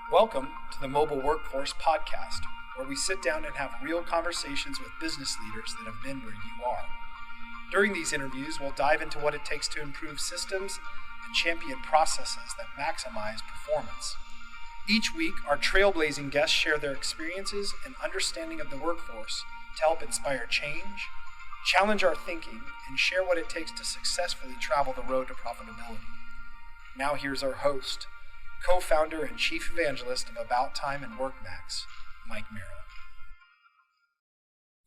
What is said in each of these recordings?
Welcome to the Mobile Workforce Podcast, where we sit down and have real conversations with business leaders that have been where you are. During these interviews, we'll dive into what it takes to improve systems and champion processes that maximize performance. Each week, our trailblazing guests share their experiences and understanding of the workforce to help inspire change, challenge our thinking, and share what it takes to successfully travel the road to profitability. Now here's our host, co-founder and chief evangelist of About Time and WorkMax, Mike Merrill.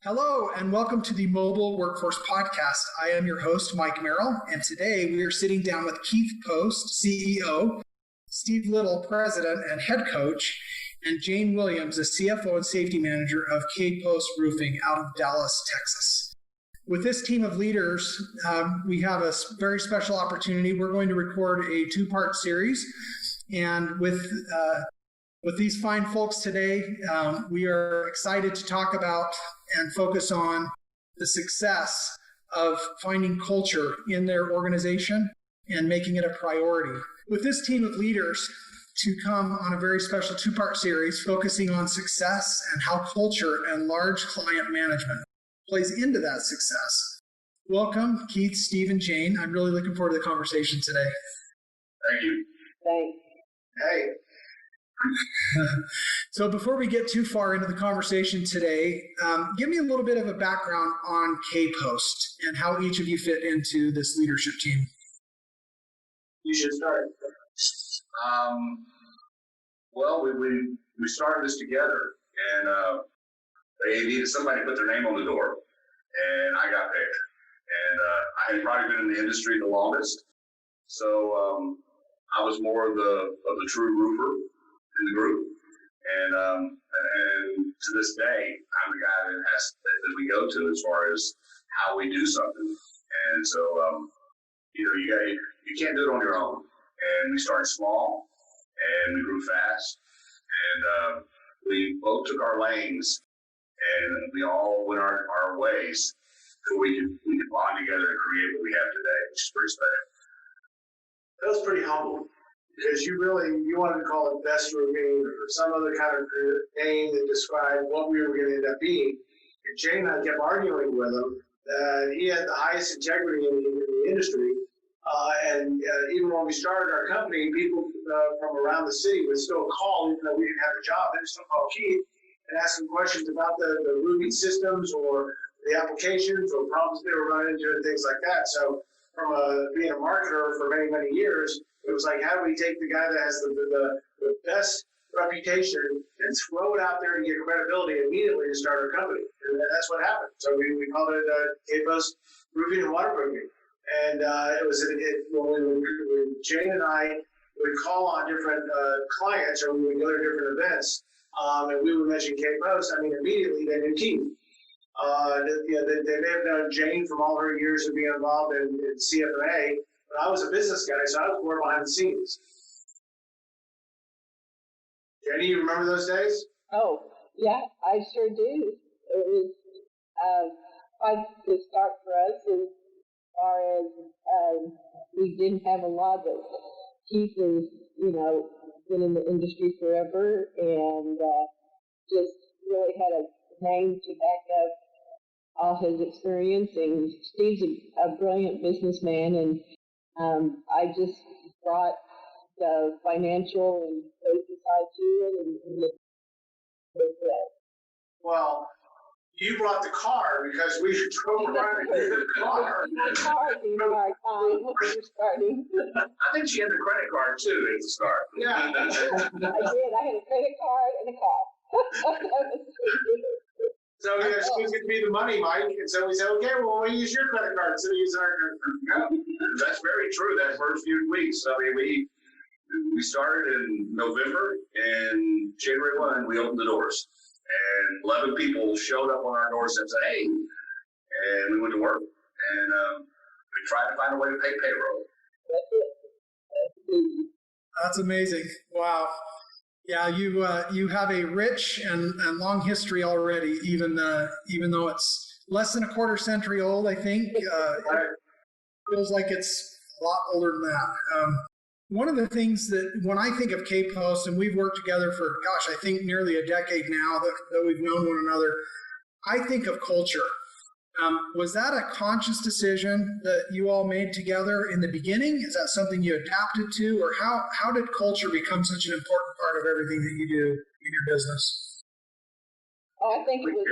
Hello, and welcome to the Mobile Workforce Podcast. I am your host, Mike Merrill, and today we are sitting down with KPost CEO, Steve Little, president and head coach, and Jayne Williams, the CFO and safety manager of KPost Roofing out of Dallas, Texas. With this team of leaders, we have a very special opportunity. We're going to record a two-part series. And with these fine folks today, we are excited to talk about and focus on the success of finding culture in their organization and making it a priority. With this team of leaders to come on a very special two-part series focusing on success and how culture and large client management plays into that success. Welcome, Keith, Steve, and Jayne. I'm really looking forward to the conversation today. Thank you. Thanks. Hey. So before we get too far into the conversation today, give me a little bit of a background on KPost and how each of you fit into this leadership team. You should start. Well, we started this together, and they needed somebody to put their name on the door, and I got picked. And I had probably been in the industry the longest, so I was more of the true roofer in the group, and to this day, I'm the guy that we go to as far as how we do something. And so, you can't do it on your own. And we started small, and we grew fast, and we both took our lanes, and we all went our ways, so we could bond together and create what we have today, which is pretty special. That was pretty humble, because you wanted to call it best roofing or some other kind of name that described what we were going to end up being. And Jayne and I kept arguing with him that he had the highest integrity in the industry. And even when we started our company, people from around the city would still call, even though we didn't have a job, they'd still call Keith and ask him questions about the roofing systems or the applications or problems they were running into and things like that. So from being a marketer for many, many years, it was like, how do we take the guy that has the best reputation and throw it out there to get credibility immediately to start our company? And that's what happened. So we called it KPost Roofing and Waterproofing. And when Jayne and I would call on different clients, or we would go to different events, and we would mention KPost, immediately they knew Keith. They may have known Jayne from all her years of being involved in CFA, but I was a business guy, so I was more behind the scenes. Jayne, you remember those days? Oh, yeah, I sure do. It was quite the start for us as far as we didn't have a lot, but Keith has, been in the industry forever and just really had a name to back up all his experience. And Steve's a brilliant businessman, and I just brought the financial and safety side to it, and with that. Well, you brought the car because we drove around in the car. My car the entire time when we were starting. I think she had the credit card too at the start. Yeah. I did. I had a credit card and a car. So we excused it to be the money, Mike. And so we said, okay, well, we'll use your credit card instead of using our credit card. Yeah, that's very true. That first few weeks, we started in November, and January 1, we opened the doors. And 11 people showed up on our doorstep and said, hey, and we went to work. And we tried to find a way to pay payroll. That's amazing. Wow. Yeah, you have a rich and long history already, even though it's less than a quarter century old, I think. It feels like it's a lot older than that. One of the things that when I think of KPost, and we've worked together for, gosh, I think nearly a decade now that we've known one another, I think of culture. Was that a conscious decision that you all made together in the beginning? Is that something you adapted to? Or how did culture become such an important part of everything that you do in your business? Oh, I think it was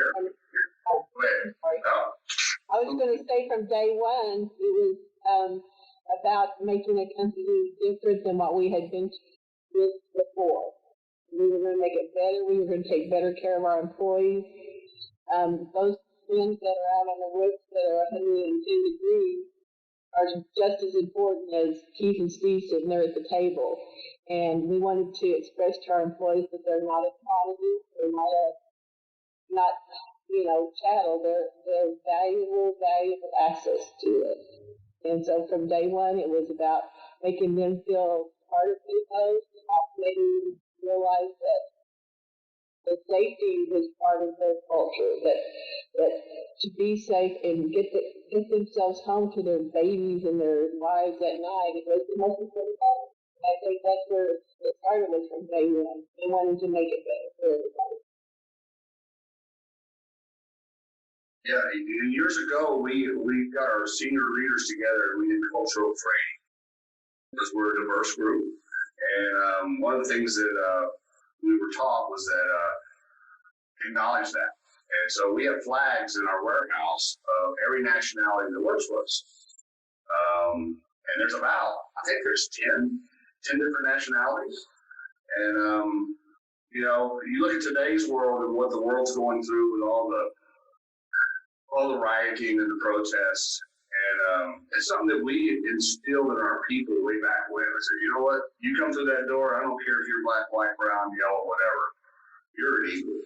I was going to say from day one, it was about making a company different than what we had been with before. We were going to make it better. We were going to take better care of our employees. Those twins that are out on the roofs that are 110 degrees are just as important as Keith and Steve sitting there at the table. And we wanted to express to our employees that they're not a commodity, they're not chattel, they're valuable access to it. And so from day one, it was about making them feel part of KPost, making them realize that the safety was part of their culture, that to be safe and get themselves home to their babies and their wives at night, it was the most important part. I think that's where it started was from day one. They wanted to make it better for everybody. Yeah, years ago, we got our senior leaders together and we did cultural training because we're a diverse group. And one of the things that we were taught was that acknowledge that. And so we have flags in our warehouse of every nationality that works for us. And there's I think there's 10 different nationalities. And, you look at today's world and what the world's going through with all the rioting and the protests. And it's something that we instilled in our people way back when. I said, you know what? You come through that door, I don't care if you're black, white, brown, yellow, whatever. You're an equal.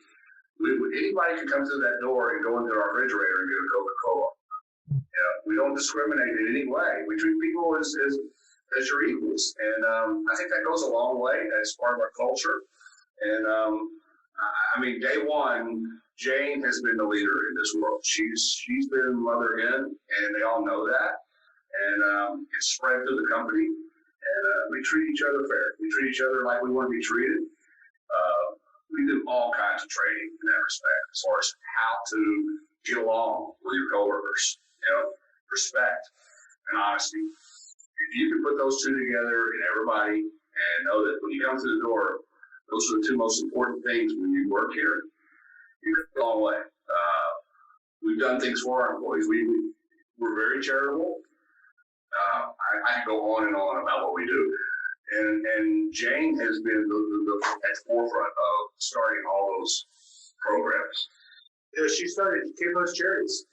Anybody can come through that door and go into our refrigerator and get a Coca-Cola. We don't discriminate in any way. We treat people as your equals. And I think that goes a long way. That's part of our culture. And day one, Jayne has been the leader in this world. She's been Mother Hen, and they all know that. And it's spread through the company. And we treat each other fair. We treat each other like we want to be treated. We do all kinds of training in that respect, as far as how to get along with your coworkers. Respect and honesty. If you can put those two together in everybody and know that when you come through the door, those are the two most important things when you work here, you're a long way. We've done things for our employees. We're very charitable. I can go on and on about what we do. And Jayne has been at the forefront of starting all those programs. She started KPost Charities.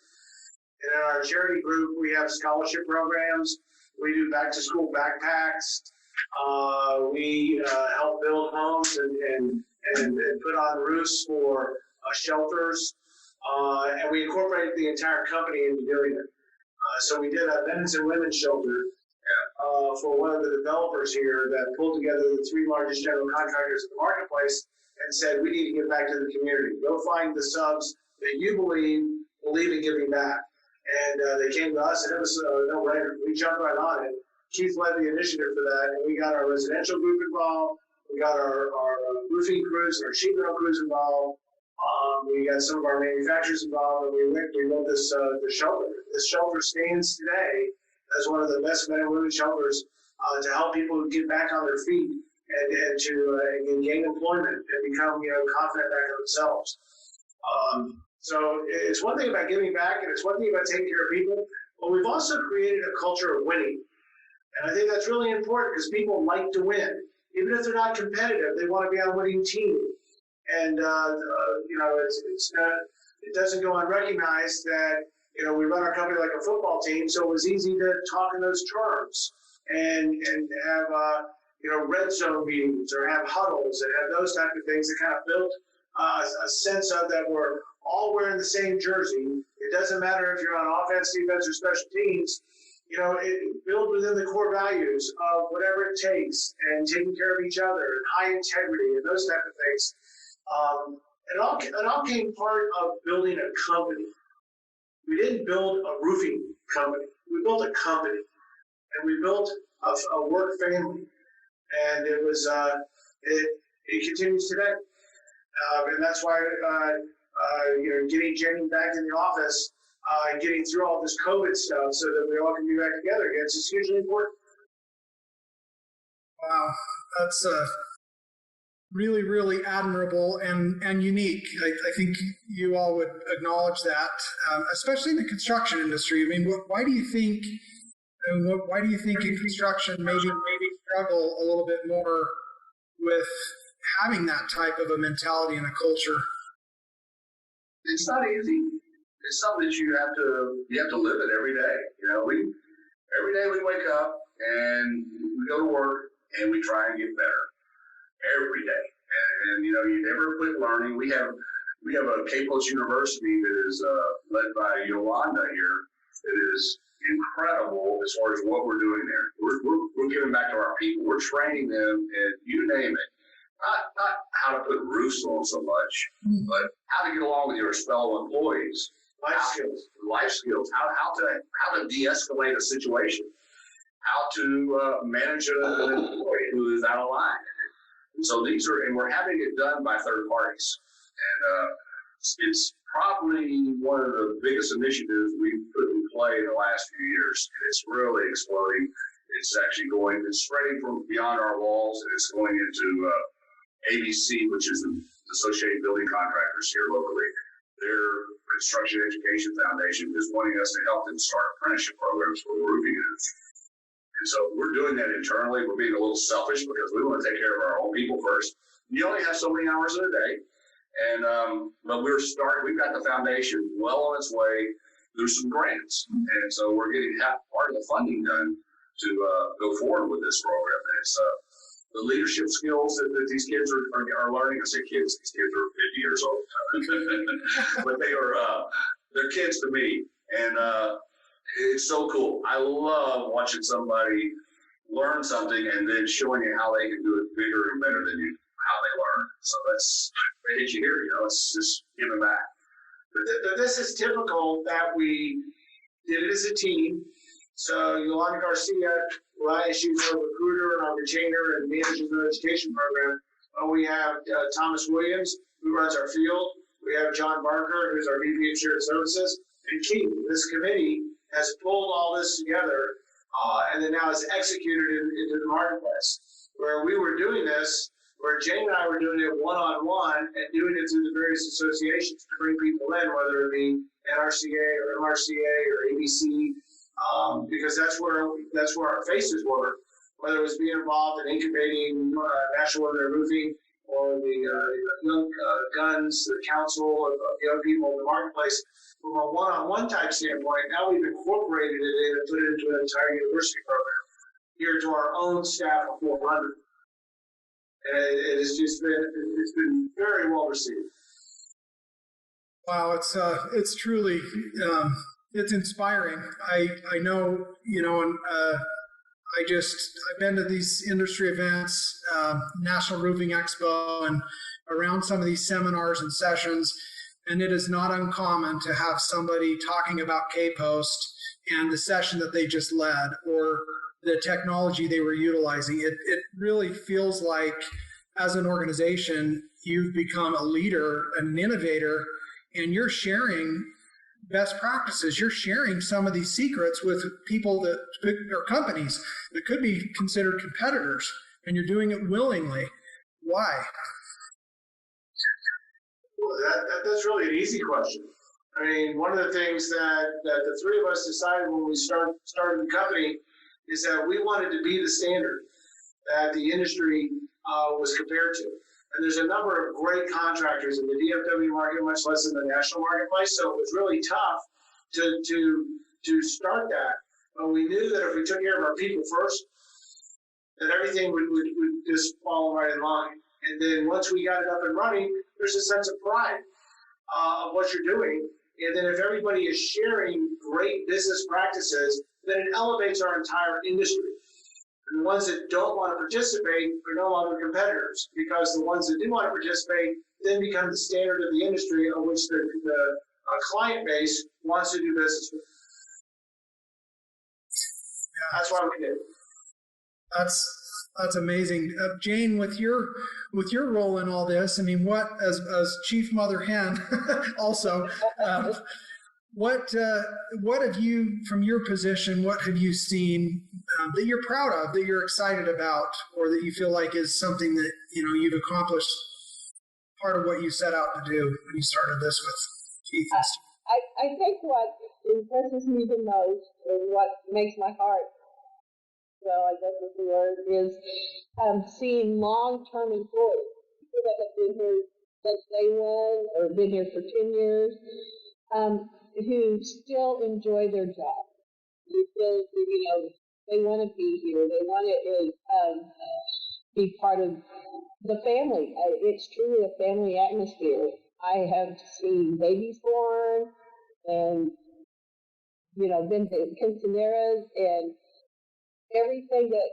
And in our charity group, we have scholarship programs. We do back-to-school backpacks. We help build homes and put on roofs for shelters. And we incorporate the entire company into doing it. So we did a men's and women's shelter for one of the developers here that pulled together the three largest general contractors in the marketplace and said, we need to give back to the community. Go find the subs that you believe in giving back. And they came to us, and it was a no-brainer. We jumped right on it. Keith led the initiative for that, and we got our residential group involved. We got our roofing crews and our sheet metal crews involved. We got some of our manufacturers involved, and we built this shelter. This shelter stands today as one of the best men and women shelters to help people get back on their feet and to gain employment and become confident back in themselves. So it's one thing about giving back, and it's one thing about taking care of people, but we've also created a culture of winning. And I think that's really important because people like to win. Even if they're not competitive, they want to be on a winning team. And, it doesn't go unrecognized that, we run our company like a football team, so it was easy to talk in those terms and have, red zone meetings or have huddles and have those type of things that kind of built a sense of that we're all wearing the same jersey. It doesn't matter if you're on offense, defense, or special teams. It build within the core values of whatever it takes and taking care of each other and high integrity and those type of things. It all came part of building a company. We didn't build a roofing company. We built a company, and we built a work family. And it was it continues today, and that's why getting Jayne back in the office, getting through all this COVID stuff, so that we all can be back together again, is hugely important. Wow, that's really, really admirable and unique. I think you all would acknowledge that, especially in the construction industry. I mean, why do you think in construction maybe struggle a little bit more with having that type of a mentality and a culture? It's not easy. It's something that you have to live it every day. Every day we wake up and we go to work and we try and get better every day. And you never quit learning. We have a KPost University that is led by Yolanda here. It is incredible as far as what we're doing there. We're giving back to our people. We're training them, and you name it. Not how to put roofs on so much, but how to get along with your fellow employees. Life skills. How to de-escalate a situation. How to manage an employee who is out of line. And so and we're having it done by third parties. And it's probably one of the biggest initiatives we've put in play in the last few years. And it's really exploding. It's spreading from beyond our walls, and it's going into ABC, which is the Associated Building Contractors here locally. Their Construction Education Foundation is wanting us to help them start apprenticeship programs for the roofing industry. And so we're doing that internally. We're being a little selfish because we want to take care of our own people first. You only have so many hours in a day. And but we've got the foundation well on its way through some grants. And so we're getting part of the funding done to go forward with this program. And it's the leadership skills that these kids are learning. I say kids, these kids are 50 years old. But they're kids to me. And it's so cool. I love watching somebody learn something and then showing you how they can do it bigger and better than how they learn. So that's they hit you here. It's just giving back. But this is typical that we did it as a team. So Yolanda Garcia, she's our recruiter and our retainer and manages our education program. We have Thomas Williams, who runs our field. We have John Barker, who's our VP of Shared Services. And Keith, this committee has pulled all this together and then now is executed into the marketplace. Where we were doing this, where Jayne and I were doing it one-on-one and doing it through the various associations to bring people in, whether it be NRCA or MRCA or ABC, because that's where our faces were, whether it was being involved in incubating National Women in Roofing or the Young Guns, the council of young people in the marketplace. From a one-on-one type standpoint, now we've incorporated it in and put it into an entire university program here to our own staff of 400. And it's been very well received. Wow, it's truly it's inspiring. I know, and I've been to these industry events, National Roofing Expo, and around some of these seminars and sessions, and it is not uncommon to have somebody talking about KPost and the session that they just led or the technology they were utilizing. It really feels like, as an organization, you've become a leader, an innovator, and you're sharing best practices. You're sharing some of these secrets with people or companies that could be considered competitors, and you're doing it willingly. Why? Well, that's really an easy question. I mean, one of the things that the three of us decided when we started the company is that we wanted to be the standard that the industry was compared to. And there's a number of great contractors in the DFW market, much less in the national marketplace. So it was really tough to start that. But we knew that if we took care of our people first, that everything would just fall right in line. And then once we got it up and running, there's a sense of pride of what you're doing. And then if everybody is sharing great business practices, then it elevates our entire industry. And the ones that don't want to participate are no longer competitors, because the ones that do want to participate then become the standard of the industry on which the client base wants to do business with. That's why we did it. That's amazing. Jayne, with your role in all this, I mean, what as Chief Mother Hen, also, what have you, from your position, what have you seen that you're proud of, that you're excited about, or that you feel like is something that you've accomplished, part of what you set out to do when you started this with Keith? I think what impresses me the most and what makes my heart, so I guess is the word, is seeing long-term employees, people that have been here since day one or been here for 10 years, who still enjoy their job. They still, they want to be here. They want to be part of the family. It's truly a family atmosphere. I have seen babies born and, been to quinceañeras and everything that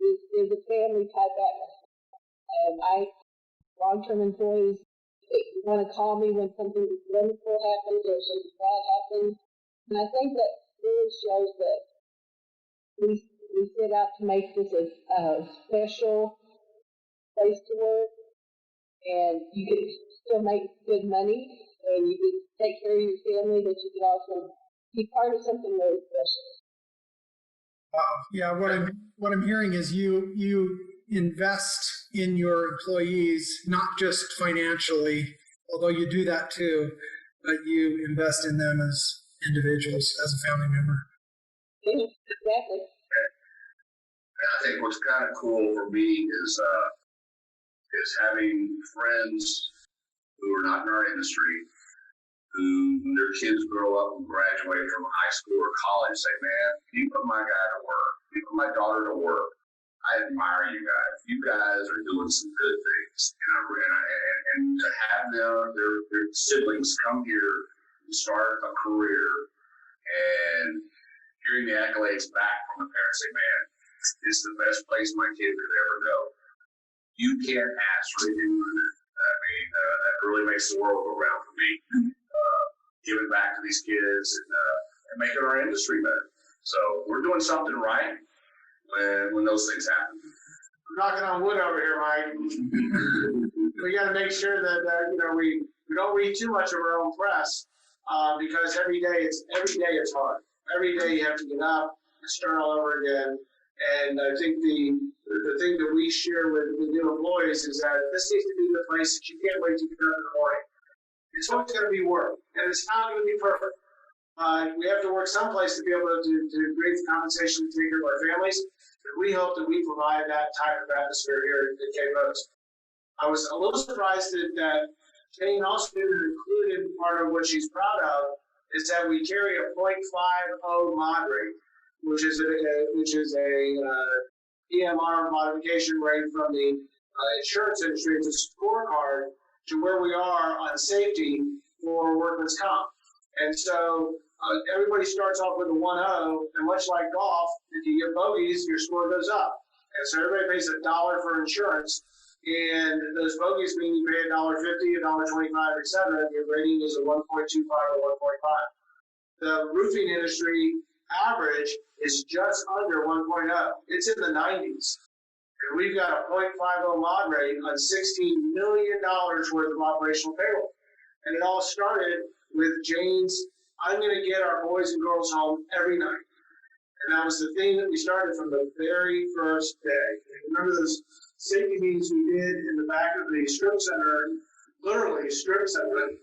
is a family type atmosphere. Long-term employees want to call me when something wonderful happens or something bad happens. And I think that really shows that we set out to make this a special place to work, and you can still make good money, and you can take care of your family, but you can also be part of something really special. Yeah, what I'm hearing is you invest in your employees, not just financially, although you do that too, but you invest in them as individuals, as a family member. Exactly. I think what's kind of cool for me is having friends who are not in our industry, who when their kids grow up and graduate from high school or college, say, man, you put my guy to work, you put my daughter to work. I admire you guys. You guys are doing some good things. And to have their siblings come here and start a career and hearing the accolades back from the parents, say, man, it's the best place my kid could ever go. You can't ask for anything more than that. I mean, that really makes the world go round for me. Giving back to these kids and making our industry better. So we're doing something right when those things happen. I'm knocking on wood over here, Mike. We got to make sure that we don't read too much of our own press because every day it's hard. Every day you have to get up and start all over again. And I think the thing that we share with the new employees is that this needs to be the place that you can't wait to get up in the morning. It's always going to be work, and it's not going to be perfect. We have to work someplace to be able to create the compensation to take care of our families. And we hope that we provide that type of atmosphere here at KPost. I was a little surprised that Jayne also didn't include in part of what she's proud of is that we carry a 0.50 mod rate, which is a EMR modification rate from the insurance industry. It's a scorecard to where we are on safety for workman's comp. And so everybody starts off with a 1.0, and much like golf, if you get bogeys, your score goes up. And so everybody pays $1 for insurance, and those bogeys mean you pay $1.50, $1.25, etc. Your rating is a 1.25 or 1.5. The roofing industry average is just under 1.0. It's in the 90s. And we've got a 0.50 mod rate on $16 million worth of operational payroll. And it all started with Jayne's, I'm going to get our boys and girls home every night. And that was the thing that we started from the very first day. And remember those safety meetings we did in the back of the strip center, literally strip center,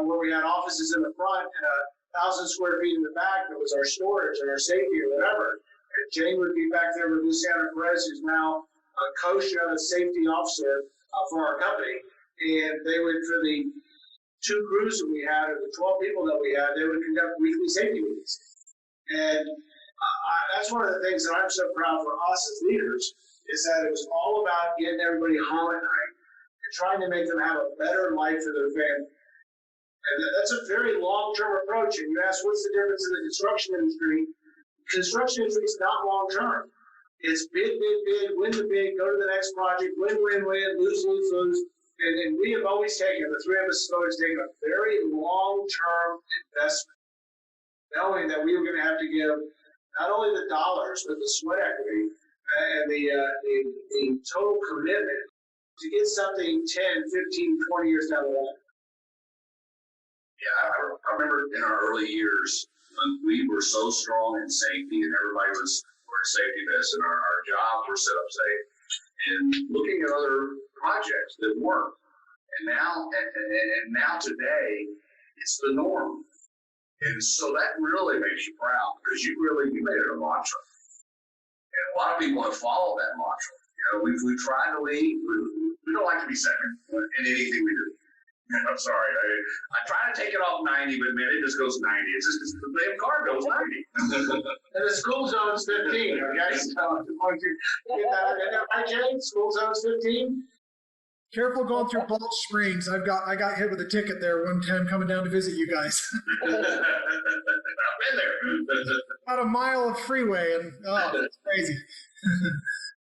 where we had offices in the front and 1,000 square feet in the back that was our storage and our safety or whatever. And Jayne would be back there with Luciana Perez, who's now a COSHA safety officer for our company. And they would, for the 2 crews that we had, or the 12 people that we had, they would conduct weekly safety meetings. And that's one of the things that I'm so proud for us as leaders, is that it was all about getting everybody home at night and trying to make them have a better life for their family. And that's a very long-term approach. And you ask, what's the difference in the construction industry? Construction industry is not long-term. It's bid, win the bid, go to the next project, win, lose. And we have always taken, the three of us have always taken a very long-term investment, knowing that we were going to have to give not only the dollars, but the sweat equity and the total commitment to get something 10, 15, 20 years down the line. Yeah, I remember in our early years when we were so strong in safety and everybody was wearing safety vests and our jobs were set up safe, and looking at other projects that weren't. And now today, it's the norm. And so that really makes you proud because you made it a mantra. And a lot of people have followed that mantra. You know, we try to lead. We don't like to be second in anything we do. I'm sorry. I try to take it off 90, but man, it just goes 90. It's just the damn car goes 90. And the school zone's 15. Okay, so I want to get that. Isn't that right, Jayne? School zone's 15. Careful going through Balch Springs. I got hit with a ticket there one time coming down to visit you guys. I've been there. About a mile of freeway, and it's crazy.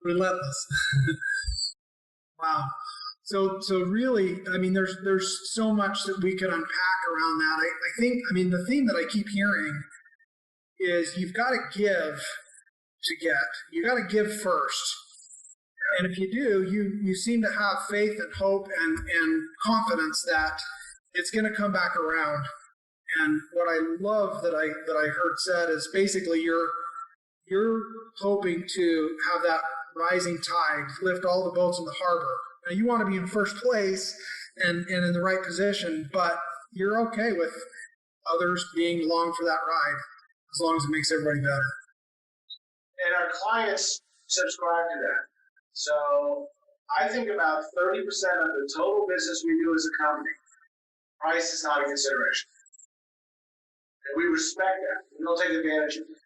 Relentless. Wow. So really, I mean, there's so much that we could unpack around that. I think, I mean, the theme that I keep hearing is you've got to give to get. You got to give first. And if you do, you seem to have faith and hope and confidence that it's going to come back around. And what I love that I heard said is basically you're hoping to have that rising tide lift all the boats in the harbor. Now you want to be in first place and in the right position, but you're okay with others being along for that ride as long as it makes everybody better. And our clients subscribe to that. So I think about 30% of the total business we do as a company, price is not a consideration. And we respect that. We don't take advantage of it.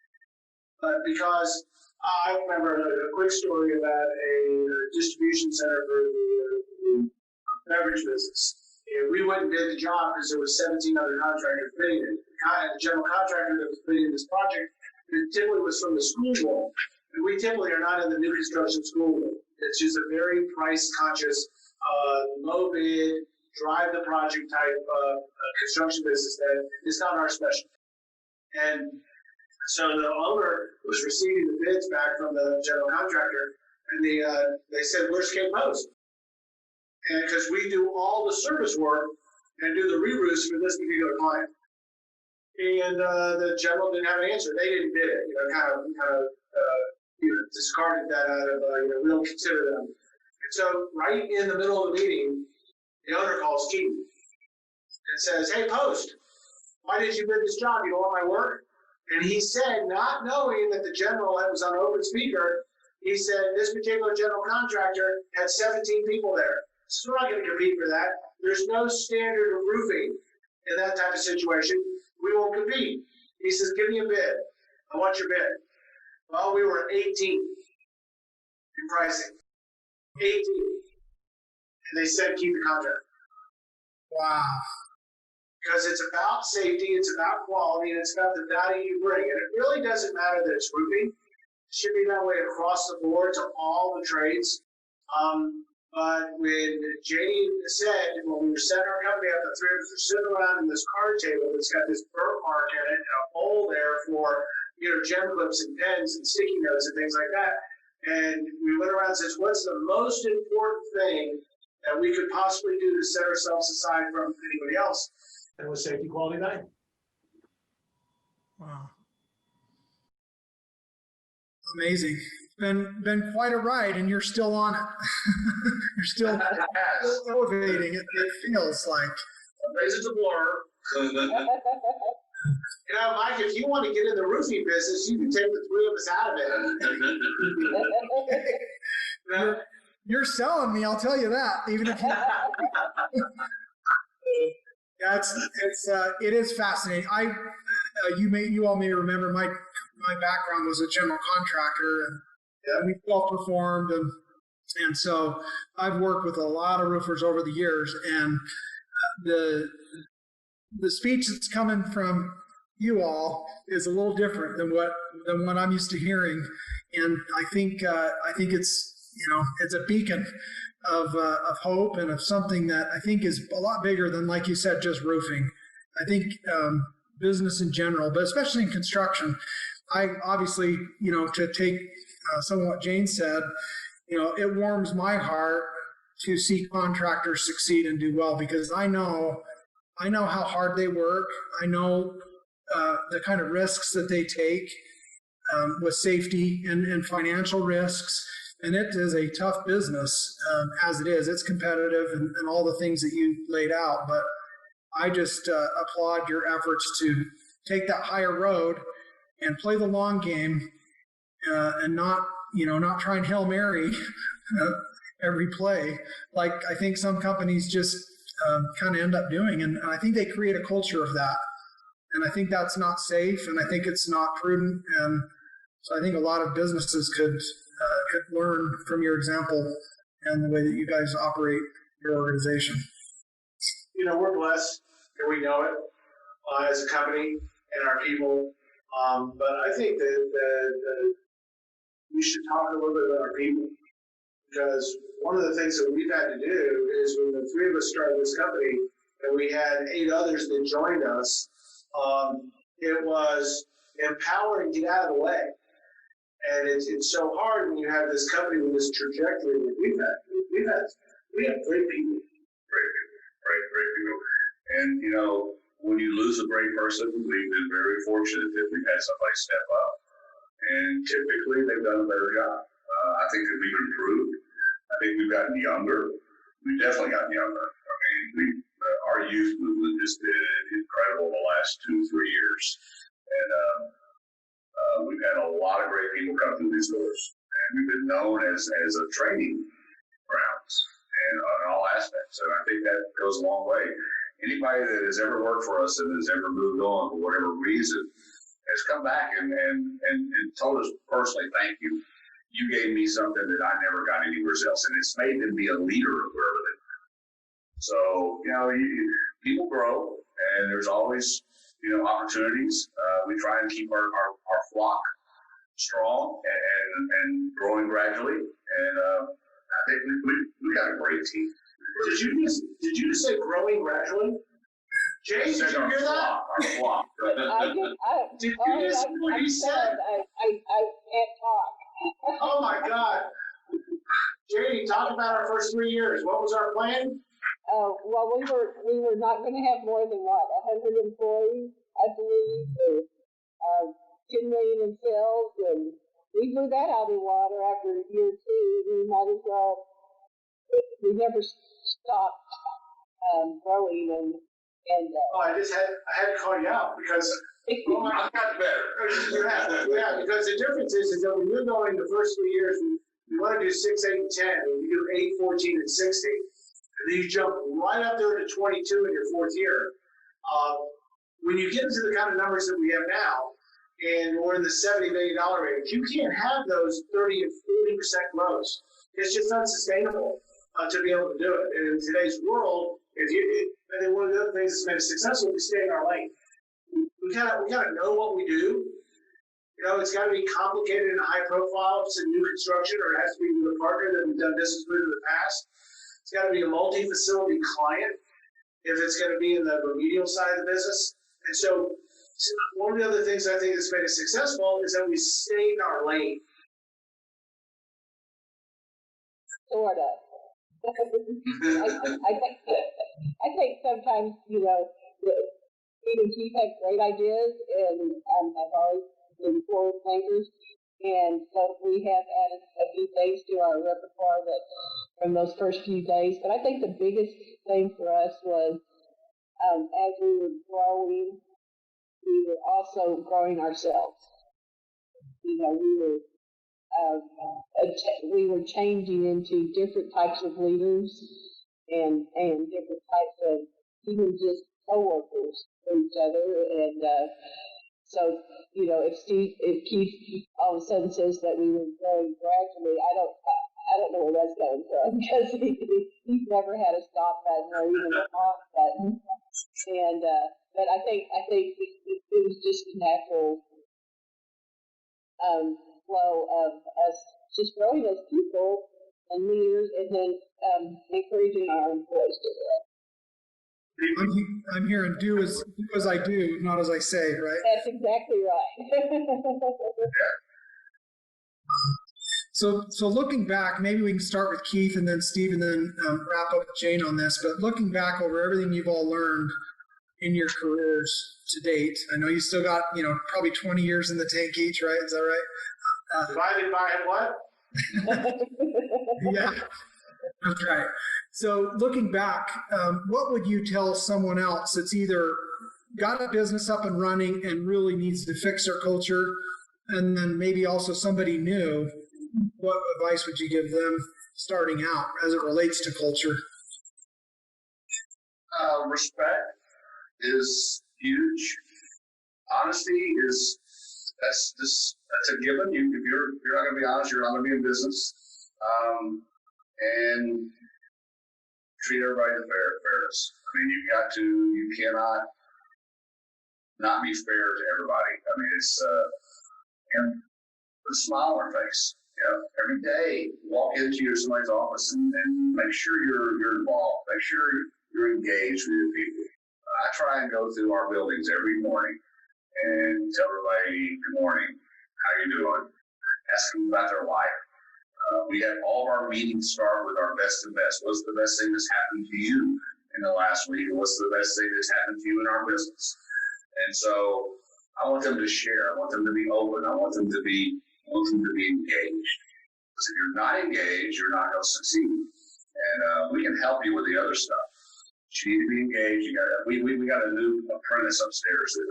But because I remember a quick story about a distribution center for the beverage business. And we went and did the job because there were 17 other contractors bidding it. The general contractor that was bidding this project typically was from the school world. And we typically are not in the new construction school world. It's just a very price-conscious, low bid, drive the project type construction business that is not our specialty. And so the owner was receiving the bids back from the general contractor, and they said, "Where's KPost?" And because we do all the service work and do the reroofs for this particular client. And the general didn't have an answer. They didn't bid it, kind of discarded that out of, we don't consider them. And so right in the middle of the meeting, the owner calls Keith and says, "Hey, Post, why did you bid this job? You don't want my work?" And he said, not knowing that the general that was on open speaker, he said, "This particular general contractor had 17 people there. So we're not going to compete for that. There's no standard of roofing in that type of situation. We won't compete." He says, "Give me a bid. I want your bid." Well, we were 18 in pricing. 18. And they said, "Keep the contract." Wow. Because it's about safety, it's about quality, and it's about the value you bring. And it really doesn't matter that it's roofing. It should be that way across the board to all the trades. But when Jayne said, when we were setting our company up, the three of us are sitting around in this card table that's got this burnt mark in it and a hole there for gem clips and pens and sticky notes and things like that. And we went around and said, "What's the most important thing that we could possibly do to set ourselves aside from anybody else?" And it was safety, quality, value. Wow. Amazing. Been quite a ride, and you're still on it. You're still elevating it. It feels like. It's a blur. Mike, if you want to get in the roofing business, you can take the three of us out of it. You're selling me, I'll tell you that. Even if it is fascinating. You all may remember my background was a general contractor, and we self-performed, and so I've worked with a lot of roofers over the years, and the speech that's coming from you all is a little different than what I'm used to hearing, and I think it's it's a beacon of hope and of something that I think is a lot bigger than, like you said, just roofing. I think business in general, but especially in construction, I obviously, to take some of what Jayne said, it warms my heart to see contractors succeed and do well, because I know how hard they work. I know the kind of risks that they take with safety and financial risks. And it is a tough business as it is. It's competitive and all the things that you laid out. But I just applaud your efforts to take that higher road and play the long game and not try and Hail Mary every play like I think some companies just kind of end up doing. And I think they create a culture of that. And I think that's not safe, and I think it's not prudent. And so I think a lot of businesses could learn from your example and the way that you guys operate your organization. We're blessed, and we know it as a company and our people. But I think that we should talk a little bit about our people, because one of the things that we've had to do is when the three of us started this company and we had 8 others that joined us, it was empower and get out of the way. And it's so hard when you have this company with this trajectory that we have great people. Great people. And, when you lose a great person, we've been very fortunate that we've had somebody step up. And typically, they've done a better job. I think that we've improved. I think we've gotten younger. We've definitely gotten younger. I mean, our youth movement has been incredible the last 2-3 years. And we've had a lot of great people come through these doors. And we've been known as a training grounds and on all aspects. And I think that goes a long way. Anybody that has ever worked for us and has ever moved on for whatever reason has come back and told us personally, thank you. You gave me something that I never got anywhere else. And it's made them be a leader of wherever they are. So, people grow, and there's always, opportunities. We try and keep our flock strong and growing gradually. And I think we got a great team. Did you just say growing gradually? Jayne, did you hear that? Our flock. Did you just hear what he said? I can't talk. Oh my God. Jayne, talk about our first 3 years. What was our plan? Well, we were not going to have more than 100 employees, I believe, or 10 million in sales, and we blew that out of the water after year 2. We might as well. We never stopped growing and. I had to call you out because. I got better. Yeah, because the difference is that when you're going the first 3 years, we want to do 6, 8, and 10, and you do 8, 14, and 16. And then you jump right up there to 22 in your 4th year. When you get into the kind of numbers that we have now, and we're in the $70 million range, you can't have those 30 and 40% growths. It's just unsustainable to be able to do it. And in today's world, and then one of the other things that's made us successful is stay in our lane. We gotta know what we do. It's got to be complicated and high profile if it's a new construction, or it has to be with a partner that we've done business with in the past. It's got to be a multi-facility client if it's going to be in the remedial side of the business. And so one of the other things I think that's made us successful is that we stay in our lane. Sort of. I think sometimes, Keith had great ideas, and I've always been forward thinkers, and so we have added a few things to our repertoire that from those first few days. But I think the biggest thing for us was as we were growing, we were also growing ourselves. We were changing into different types of leaders and different types of even just coworkers for each other. And so, if Keith all of a sudden says that we were growing gradually, I don't know where that's coming from, because he's never had a stop button or even an off button. And but I think it was just a natural flow of us just growing as people and leaders, and then encouraging our employees to do it. I'm hearing do as I do, not as I say, right? That's exactly right. So looking back, maybe we can start with Keith and then Steve and then wrap up with Jayne on this. But looking back over everything you've all learned in your careers to date, I know you still got, probably 20 years in the tank each, right? Is that right? Divided by what? Yeah, that's right. So looking back, what would you tell someone else that's either got a business up and running and really needs to fix their culture, and then maybe also somebody new? What advice would you give them starting out as it relates to culture? Respect is huge. Honesty that's a given. If you're not going to be honest, you're not going to be in business. And treat everybody with fairness. I mean, you cannot not be fair to everybody. I mean, it's and put a smile on our face. Every day, walk into somebody's office and make sure you're involved. Make sure you're engaged with your people. I try and go through our buildings every morning and tell everybody, good morning, how you doing? Ask them about their life. We have all of our meetings start with our best and best. What's the best thing that's happened to you in the last week? And what's the best thing that's happened to you in our business? And so I want them to share. I want them to be open. I want them to be engaged. Because if you're not engaged, you're not going to succeed. And we can help you with the other stuff. You need to be engaged. We got a new apprentice upstairs that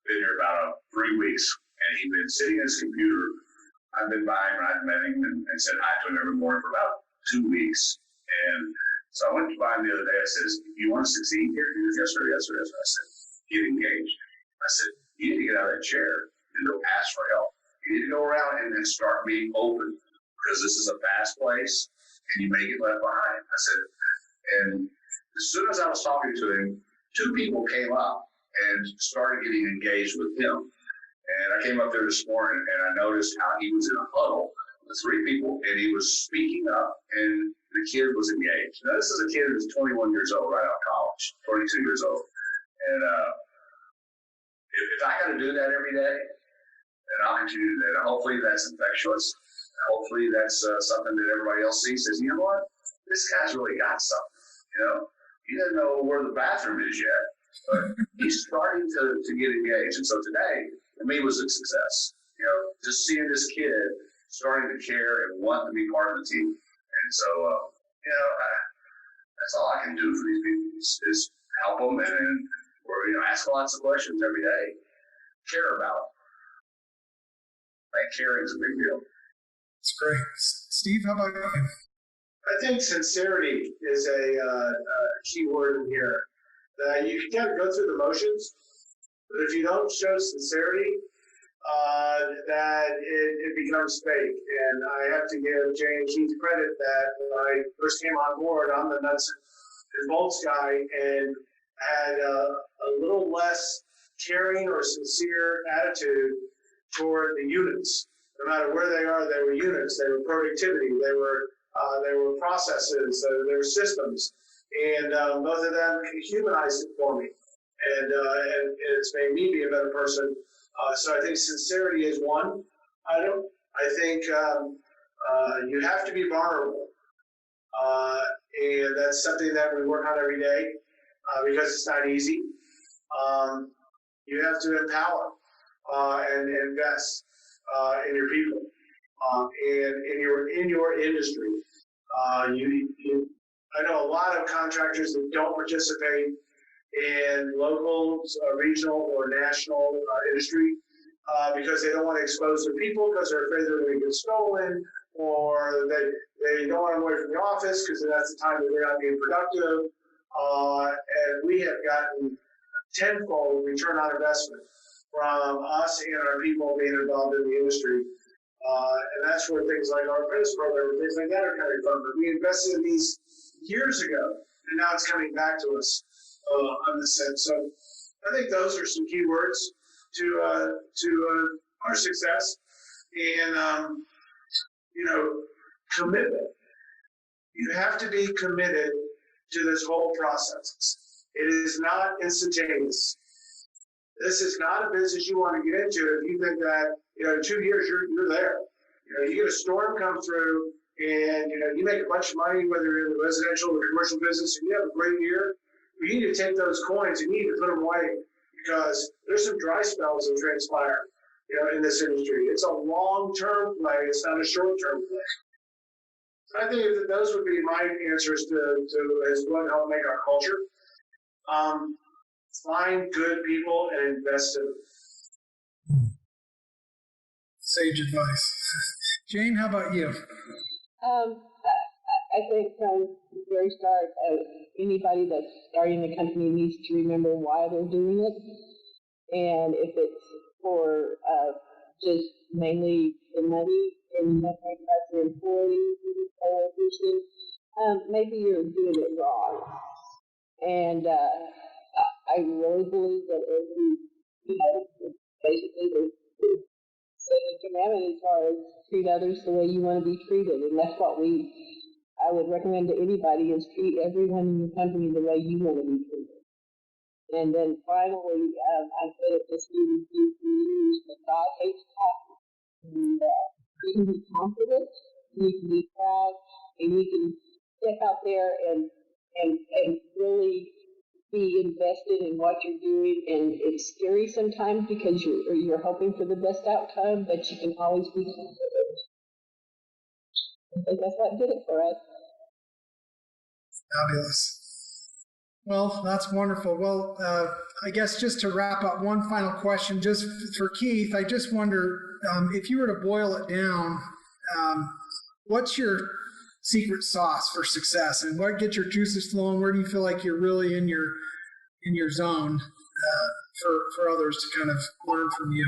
been here about 3 weeks, and he's been sitting at his computer. I've been by him and I've met him and said hi to him every morning for about 2 weeks. And so I went by him the other day. I said, "Do you want to succeed here?" He goes, "Yes, sir, yes, sir, yes, sir." I said, "Get engaged." I said, "You need to get out of that chair and go ask for help. You need to go around and then start being open, because this is a fast place and you may get left behind." I said, and as soon as I was talking to him, 2 people came up and started getting engaged with him. And I came up there this morning and I noticed how he was in a huddle with 3 people and he was speaking up and the kid was engaged. Now, this is a kid who's 21 years old, right out of college, 22 years old. And if I got to do that every day, then I'll continue to do that. Hopefully that's infectious. Hopefully that's something that everybody else sees, says, you know what, this guy's really got something. He doesn't know where the bathroom is yet, but he's starting to get engaged. And so today, for me, was a success. Just seeing this kid starting to care and want to be part of the team. And so, that's all I can do for these people is help them and ask lots of questions every day. Care about them. Caring is a big deal. That's great. Steve, how about you? I think sincerity is a key word in here. You can kind of go through the motions, but if you don't show sincerity, that it becomes fake. And I have to give Jayne and Keith credit that when I first came on board, I'm the nuts and bolts guy, and had a little less caring or sincere attitude toward the units. No matter where they are, they were units. They were productivity. They were processes. They were systems. And both of them humanized it for me. And it's made me be a better person. So I think sincerity is one item. I think you have to be vulnerable. And that's something that we work on every day because it's not easy. You have to empower and invest in your people and in your industry. I know a lot of contractors that don't participate in local, regional, or national industry because they don't want to expose their people because they're afraid they're going to get stolen, or they don't want to away from the office because that's the time that they're not being productive. And we have gotten tenfold return on investment from us and our people being involved in the industry. And that's where things like our apprentice program and things like that are coming from. But we invested in these years ago, and now it's coming back to us on this end. So I think those are some key words to our success. And, commitment. You have to be committed to this whole process. It is not instantaneous. This is not a business you want to get into if you think that, in 2 years you're there. You get a storm come through and, you make a bunch of money, whether you're in the residential or commercial business, and you have a great year. You need to take those coins and you need to put them away because there's some dry spells that transpire, in this industry. It's a long-term play. It's not a short-term play. I think that those would be my answers to as what help make our culture. Find good people and invest in them. Sage advice. Jayne, how about you? I think from the very start, anybody that's starting a company needs to remember why they're doing it. And if it's for just mainly the money and nothing about your employees or coworkers, maybe you're doing it wrong. And I really believe that basically the second commandment as far as treat others the way you want to be treated. And that's what I would recommend to anybody is treat everyone in your company the way you want to be treated. And then finally, I said it just needs to be used, but God hates talking. And you can be confident, you can be proud, and you can step out there and really be invested in what you're doing. And it's scary sometimes because you're hoping for the best outcome, but you can always be confident. I think that's what did it for us. Fabulous. Well, that's wonderful. Well, I guess just to wrap up, one final question, just for Keith. I just wonder if you were to boil it down, what's your secret sauce for success, and what gets your juices flowing? Where do you feel like you're really in your zone for others to kind of learn from you?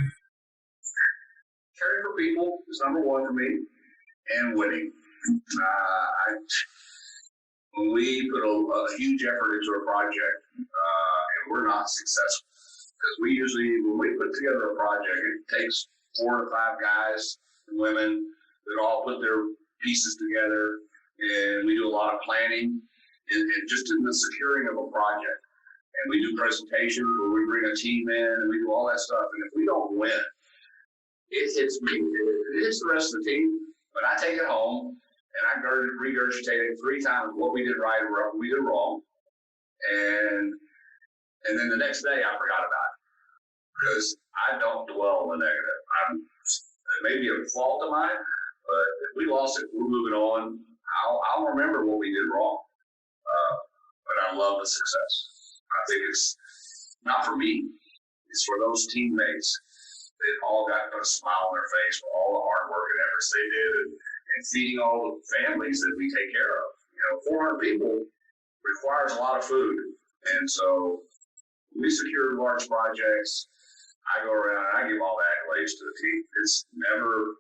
Caring for people is number one for me, and winning. When we put a huge effort into a project and we're not successful, because we usually, when we put together a project, it takes 4 to 5 guys and women that all put their pieces together, and we do a lot of planning and just in the securing of a project. And we do presentations where we bring a team in and we do all that stuff. And if we don't win, it hits me. It hits the rest of the team. But I take it home and I regurgitate it 3 times what we did right or what we did wrong. And then the next day I forgot about it because I don't dwell on the negative. It may be a fault of mine, but if we lost it, we're moving on. I'll remember what we did wrong. But I love the success. I think it's not for me. It's for those teammates. They all got to put a smile on their face for all the hard work and efforts they did and feeding all the families that we take care of. 400 people requires a lot of food. And so we secure large projects. I go around and I give all the accolades to the team. It's never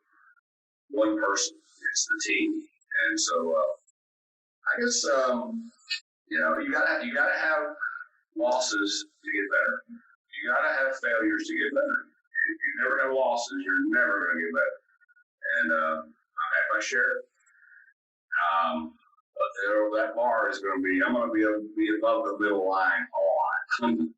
one person. It's the team. And so I guess, you gotta have losses to get better. You gotta have failures to get better. If you never have losses, you're never gonna get better. And I have my share. But that bar is gonna be, I'm gonna be above the middle line a lot.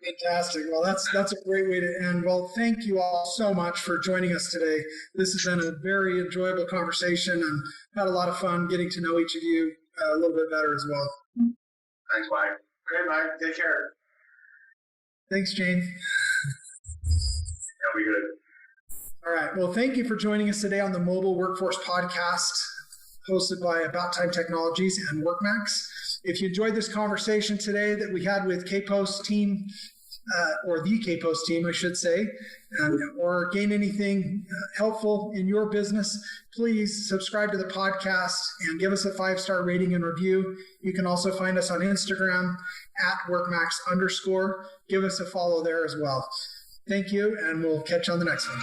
Fantastic. Well, that's a great way to end. Well, thank you all so much for joining us today. This has been a very enjoyable conversation and had a lot of fun getting to know each of you a little bit better as well. Thanks, Mike. Okay, Mike. Take care. Thanks, Jayne. That'll be good. All right. Well, thank you for joining us today on the Mobile Workforce Podcast, hosted by About Time Technologies and WorkMax. If you enjoyed this conversation today that we had with KPost team, or the KPost team, I should say, or gain anything helpful in your business, please subscribe to the podcast and give us a 5-star rating and review. You can also find us on Instagram @workmax_. Give us a follow there as well. Thank you, and we'll catch you on the next one.